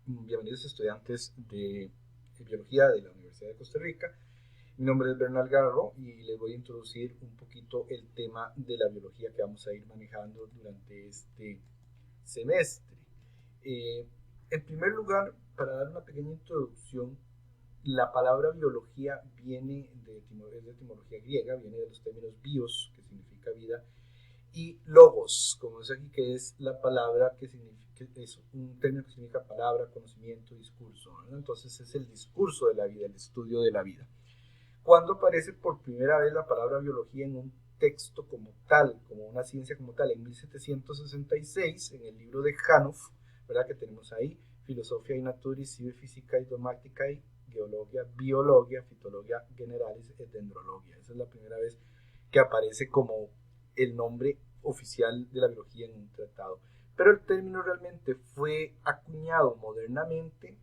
Bienvenidos estudiantes de Biología de la Universidad de Costa Rica. Mi nombre es Bernal Garro y les voy a introducir un poquito el tema de la biología que vamos a ir manejando durante este semestre. En primer lugar, para dar una pequeña introducción, la palabra biología es de etimología griega, viene de los términos bios, que significa vida, y logos, como es aquí, que es la palabra que es un término que significa palabra, conocimiento, discurso, ¿no? Entonces es el discurso de la vida, el estudio de la vida. Cuando aparece por primera vez la palabra biología en un texto como tal, como una ciencia como tal, en 1766, en el libro de Janov, ¿verdad? Que tenemos ahí, Philosophia Naturis, Sive Physicae Dogmaticae, Geologia, Biologia, Fitologia Generalis et Dendrologia. Esa es la primera vez que aparece como el nombre oficial de la biología en un tratado. Pero el término realmente fue acuñado modernamente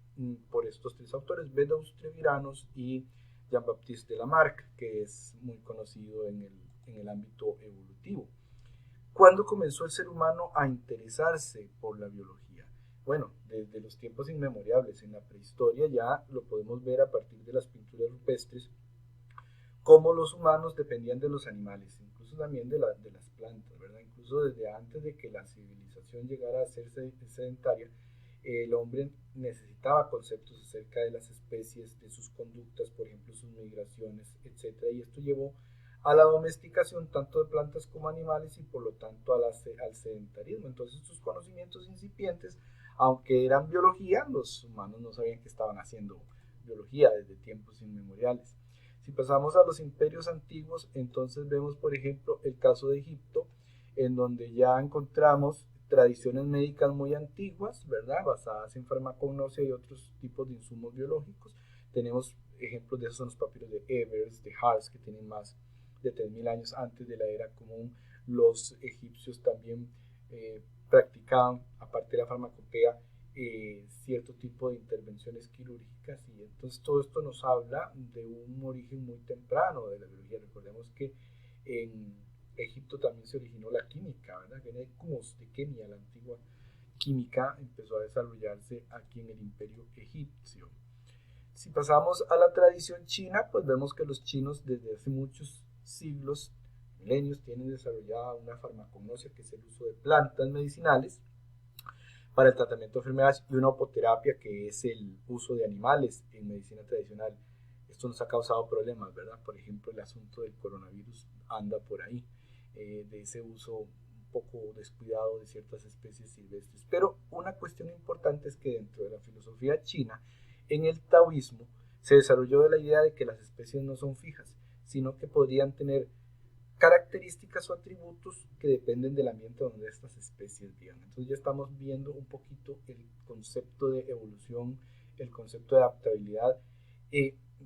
por estos tres autores, Beddoes, Treviranos y Jean-Baptiste de Lamarck, que es muy conocido en el ámbito evolutivo. ¿Cuándo comenzó el ser humano a interesarse por la biología? Bueno, desde los tiempos inmemoriales. En la prehistoria ya lo podemos ver a partir de las pinturas rupestres, cómo los humanos dependían de los animales, incluso también de las plantas, ¿verdad? Incluso desde antes de que la civilización llegara a ser sedentaria, el hombre necesitaba conceptos acerca de las especies, de sus conductas, por ejemplo, sus migraciones, etc. Y esto llevó a la domesticación tanto de plantas como animales y por lo tanto al sedentarismo. Entonces estos conocimientos incipientes, aunque eran biología, los humanos no sabían que estaban haciendo biología desde tiempos inmemoriales. Si pasamos a los imperios antiguos, entonces vemos, por ejemplo, el caso de Egipto, en donde ya encontramos tradiciones médicas muy antiguas, ¿verdad? Basadas en farmacognosia y otros tipos de insumos biológicos. Tenemos ejemplos de esos en los papiros de Ebers, de Hars, que tienen más de 3000 años antes de la era común. Los egipcios también practicaban, aparte de la farmacopea, cierto tipo de intervenciones quirúrgicas, y entonces todo esto nos habla de un origen muy temprano de la biología. Recordemos que en Egipto también se originó la química, ¿verdad? Viene de Cumos, de Kenia, la antigua química empezó a desarrollarse aquí en el imperio egipcio. Si pasamos a la tradición china, pues vemos que los chinos desde hace muchos siglos, milenios, tienen desarrollada una farmacognosia, que es el uso de plantas medicinales para el tratamiento de enfermedades, y una apoterapia, que es el uso de animales en medicina tradicional. Esto nos ha causado problemas, ¿verdad? Por ejemplo, el asunto del coronavirus anda por ahí, de ese uso un poco descuidado de ciertas especies silvestres. Pero una cuestión importante es que dentro de la filosofía china, en el taoísmo, se desarrolló la idea de que las especies no son fijas, sino que podrían tener características o atributos que dependen del ambiente donde estas especies vivan. Entonces ya estamos viendo un poquito el concepto de evolución, el concepto de adaptabilidad,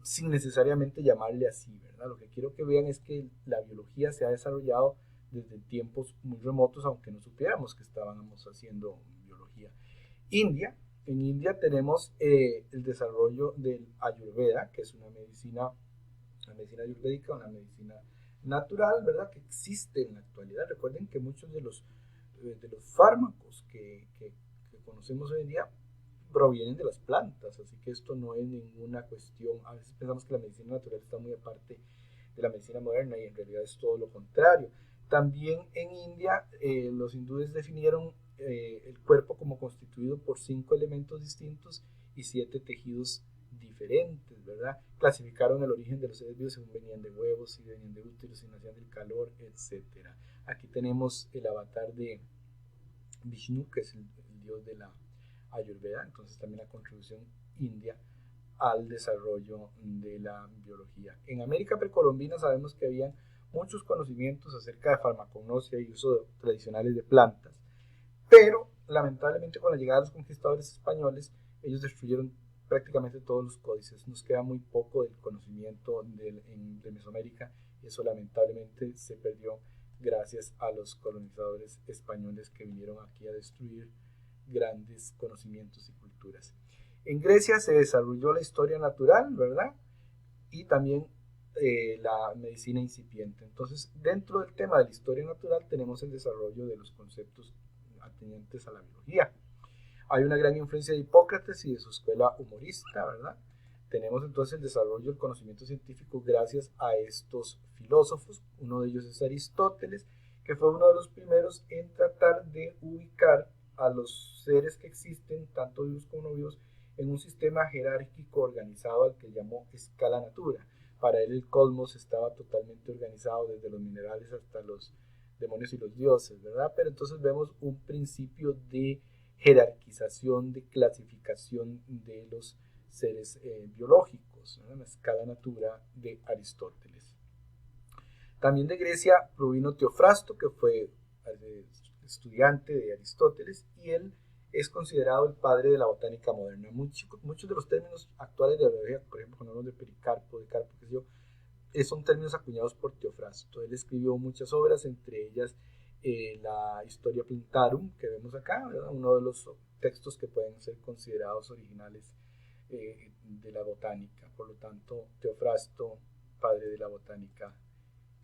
sin necesariamente llamarle así, ¿verdad? Lo que quiero que vean es que la biología se ha desarrollado desde tiempos muy remotos, aunque no supiéramos que estábamos haciendo biología. En India tenemos el desarrollo del Ayurveda, que es una medicina ayurvédica, una medicina natural, ¿verdad? Que existe en la actualidad. Recuerden que muchos de los fármacos que conocemos hoy en día provienen de las plantas, así que esto no es ninguna cuestión. A veces pensamos que la medicina natural está muy aparte de la medicina moderna, y en realidad es todo lo contrario. También en India los hindúes definieron el cuerpo como constituido por 5 elementos distintos y 7 tejidos diferentes, ¿verdad? Clasificaron el origen de los seres vivos según venían de huevos, si venían de úteros, si nacían del calor, etcétera. Aquí tenemos el avatar de Vishnu, que es el dios de la Ayurveda, entonces también la contribución india al desarrollo de la biología. En América precolombina sabemos que había muchos conocimientos acerca de farmacognosia y uso tradicionales de plantas, pero lamentablemente con la llegada de los conquistadores españoles, ellos destruyeron prácticamente todos los códices. Nos queda muy poco del conocimiento de Mesoamérica, y eso lamentablemente se perdió gracias a los colonizadores españoles que vinieron aquí a destruir grandes conocimientos y culturas. En Grecia se desarrolló la historia natural, ¿verdad? Y también la medicina incipiente. Entonces, dentro del tema de la historia natural tenemos el desarrollo de los conceptos atendientes a la biología. Hay una gran influencia de Hipócrates y de su escuela humorista, ¿verdad? Tenemos entonces el desarrollo del conocimiento científico gracias a estos filósofos. Uno de ellos es Aristóteles, que fue uno de los primeros en tratar de ubicar a los seres que existen, tanto vivos como no vivos, en un sistema jerárquico organizado al que llamó escala natura. Para él el cosmos estaba totalmente organizado desde los minerales hasta los demonios y los dioses, ¿verdad? Pero entonces vemos un principio de jerarquización, de clasificación de los seres biológicos, ¿no? La escala natura de Aristóteles. También de Grecia provino Teofrasto, que fue estudiante de Aristóteles, y él es considerado el padre de la botánica moderna. Muchos de los términos actuales de la biología, por ejemplo, cuando hablamos de pericarpo, de carpo, qué sé yo, son términos acuñados por Teofrasto. Él escribió muchas obras, entre ellas la Historia Plantarum, que vemos acá, ¿verdad? Uno de los textos que pueden ser considerados originales de la botánica. Por lo tanto, Teofrasto, padre de la botánica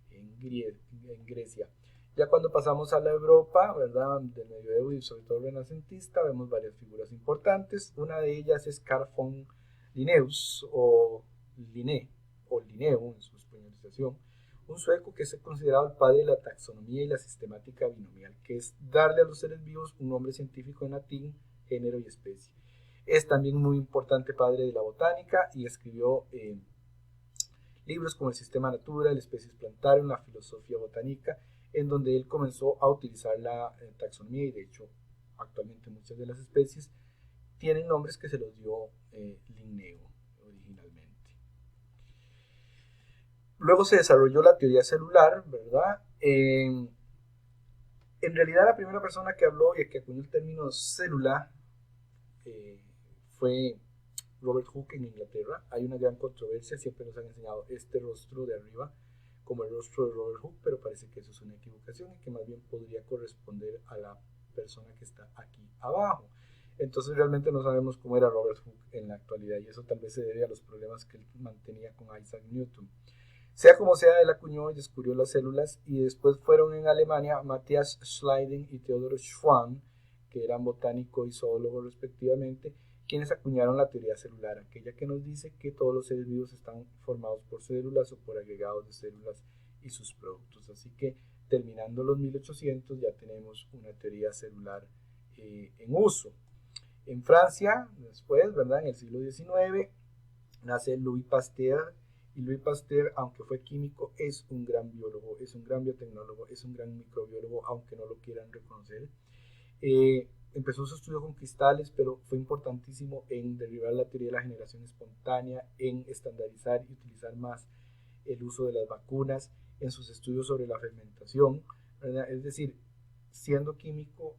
en Grecia. Ya cuando pasamos a la Europa, ¿verdad?, del medioevo y sobre todo renacentista, vemos varias figuras importantes. Una de ellas es Carl von Linnaeus, o Linné, o Linneo en su españolización, un sueco que es considerado el padre de la taxonomía y la sistemática binomial, que es darle a los seres vivos un nombre científico en latín, género y especie. Es también muy importante padre de la botánica y escribió libros como El Sistema Natura, el Especies Plantarum, la Filosofía Botánica, en donde él comenzó a utilizar la taxonomía, y de hecho actualmente muchas de las especies tienen nombres que se los dio Linneo originalmente. Luego se desarrolló la teoría celular, ¿verdad? En realidad la primera persona que habló y que acuñó el término célula fue Robert Hooke en Inglaterra. Hay una gran controversia, siempre nos han enseñado este rostro de arriba como el rostro de Robert Hooke, pero parece que eso es una equivocación y que más bien podría corresponder a la persona que está aquí abajo. Entonces realmente no sabemos cómo era Robert Hooke en la actualidad, y eso tal vez se debe a los problemas que él mantenía con Isaac Newton. Sea como sea, él acuñó y descubrió las células, y después fueron en Alemania Matthias Schleiden y Theodor Schwann, que eran botánico y zoólogo respectivamente, quienes acuñaron la teoría celular, aquella que nos dice que todos los seres vivos están formados por células o por agregados de células y sus productos. Así que terminando los 1800 ya tenemos una teoría celular en uso. En Francia, después, ¿verdad?, en el siglo XIX, nace Louis Pasteur, y Louis Pasteur, aunque fue químico, es un gran biólogo, es un gran biotecnólogo, es un gran microbiólogo, aunque no lo quieran reconocer. Empezó su estudio con cristales, pero fue importantísimo en derribar la teoría de la generación espontánea, en estandarizar y utilizar más el uso de las vacunas, en sus estudios sobre la fermentación, ¿verdad? Es decir, siendo químico,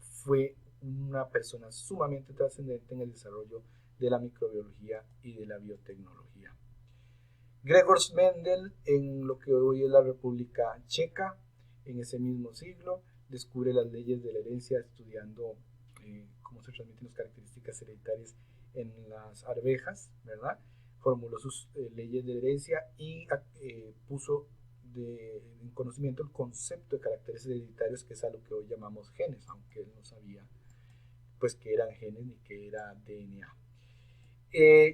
fue una persona sumamente trascendente en el desarrollo de la microbiología y de la biotecnología. Gregor Mendel, en lo que hoy es la República Checa, en ese mismo siglo, descubre las leyes de la herencia estudiando cómo se transmiten las características hereditarias en las arvejas, ¿verdad? Formuló sus leyes de herencia y puso en conocimiento el concepto de caracteres hereditarios, que es a lo que hoy llamamos genes, aunque él no sabía pues que eran genes ni que era DNA.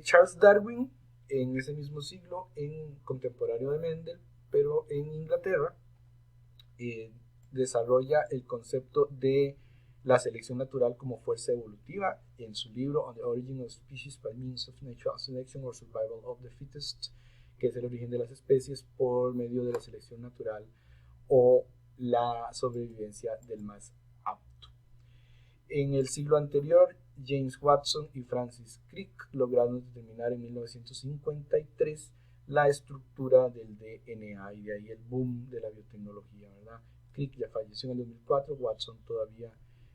Charles Darwin, en ese mismo siglo, en contemporáneo de Mendel, pero en Inglaterra, desarrolla el concepto de la selección natural como fuerza evolutiva en su libro On the Origin of Species by Means of Natural Selection or Survival of the Fittest, que es el origen de las especies por medio de la selección natural o la sobrevivencia del más apto. En el siglo anterior, James Watson y Francis Crick lograron determinar en 1953 la estructura del DNA, y de ahí el boom de la biotecnología, ¿verdad? Crick ya falleció en el 2004, Watson todavía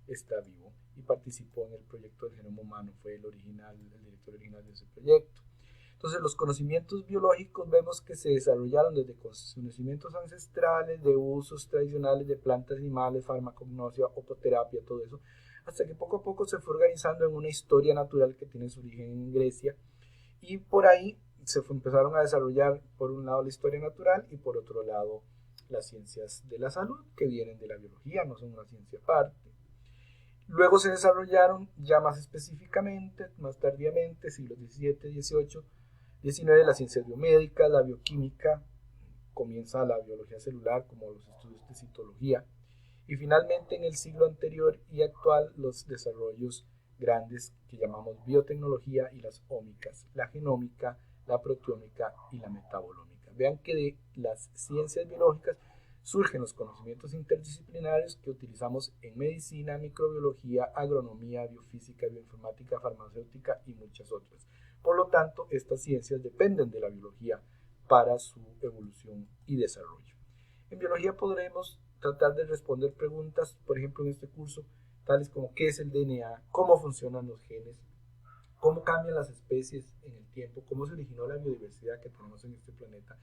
está vivo y participó en el proyecto del genoma humano, fue el director original de ese proyecto. Entonces, los conocimientos biológicos vemos que se desarrollaron desde conocimientos ancestrales, de usos tradicionales de plantas, animales, farmacognosia, opoterapia, todo eso, hasta que poco a poco se fue organizando en una historia natural que tiene su origen en Grecia, y por ahí empezaron a desarrollar por un lado la historia natural y por otro lado las ciencias de la salud, que vienen de la biología, no son una ciencia aparte. Luego se desarrollaron ya más específicamente, más tardíamente, siglos XVII, XVIII, XIX, las ciencias biomédicas, la bioquímica, comienza la biología celular como los estudios de citología, y finalmente en el siglo anterior y actual los desarrollos grandes que llamamos biotecnología y las ómicas, la genómica, la proteómica y la metabolómica. Vean que de las ciencias biológicas surgen los conocimientos interdisciplinarios que utilizamos en medicina, microbiología, agronomía, biofísica, bioinformática, farmacéutica y muchas otras. Por lo tanto, estas ciencias dependen de la biología para su evolución y desarrollo. En biología podremos tratar de responder preguntas, por ejemplo en este curso, tales como qué es el DNA, cómo funcionan los genes, cómo cambian las especies en el tiempo, cómo se originó la biodiversidad que tenemos en este planeta,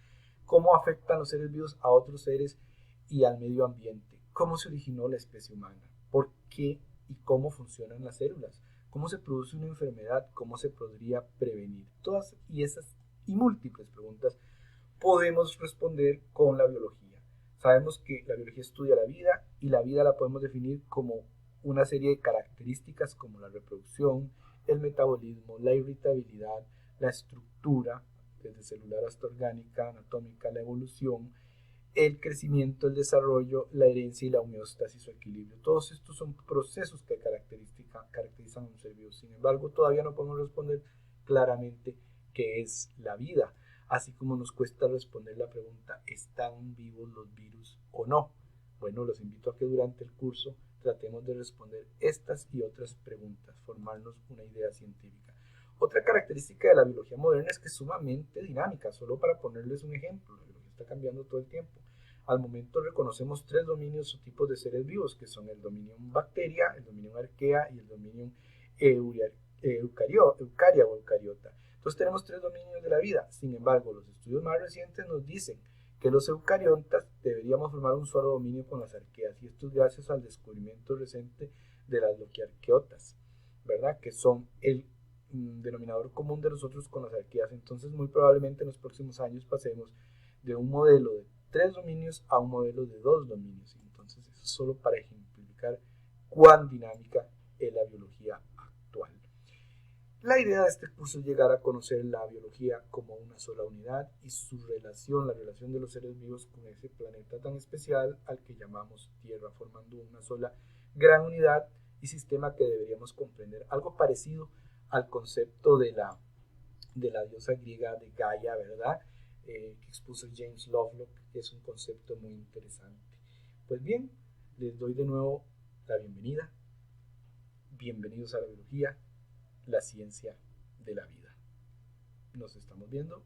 cómo afectan los seres vivos a otros seres y al medio ambiente, cómo se originó la especie humana, por qué y cómo funcionan las células, cómo se produce una enfermedad, cómo se podría prevenir. Todas y esas y múltiples preguntas podemos responder con la biología. Sabemos que la biología estudia la vida y la vida la podemos definir como una serie de características como la reproducción, el metabolismo, la irritabilidad, la estructura, desde celular hasta orgánica, anatómica, la evolución, el crecimiento, el desarrollo, la herencia y la homeostasis o equilibrio. Todos estos son procesos que caracterizan a un ser vivo. Sin embargo, todavía no podemos responder claramente qué es la vida, así como nos cuesta responder la pregunta, ¿están vivos los virus o no? Bueno, los invito a que durante el curso tratemos de responder estas y otras preguntas, formarnos una idea científica. Otra característica de la biología moderna es que es sumamente dinámica, solo para ponerles un ejemplo, la biología está cambiando todo el tiempo. Al momento reconocemos tres dominios o tipos de seres vivos, que son el dominio bacteria, el dominio arquea y el dominio eucaria o eucariota. Entonces tenemos tres dominios de la vida. Sin embargo, los estudios más recientes nos dicen que los eucariontas deberíamos formar un solo dominio con las arqueas, y esto es gracias al descubrimiento reciente de las loquiarqueotas, ¿verdad? Que son el denominador común de nosotros con las arqueas. Entonces muy probablemente en los próximos años pasemos de un modelo de tres dominios a un modelo de dos dominios. Entonces eso es solo para ejemplificar cuán dinámica es la biología actual. La idea de este curso es llegar a conocer la biología como una sola unidad y su relación, la relación de los seres vivos con ese planeta tan especial al que llamamos Tierra, formando una sola gran unidad y sistema que deberíamos comprender. Algo parecido al concepto de la diosa griega de Gaia, ¿verdad? Que expuso James Lovelock, que es un concepto muy interesante. Pues bien, les doy de nuevo la bienvenida. Bienvenidos a la biología, la ciencia de la vida. Nos estamos viendo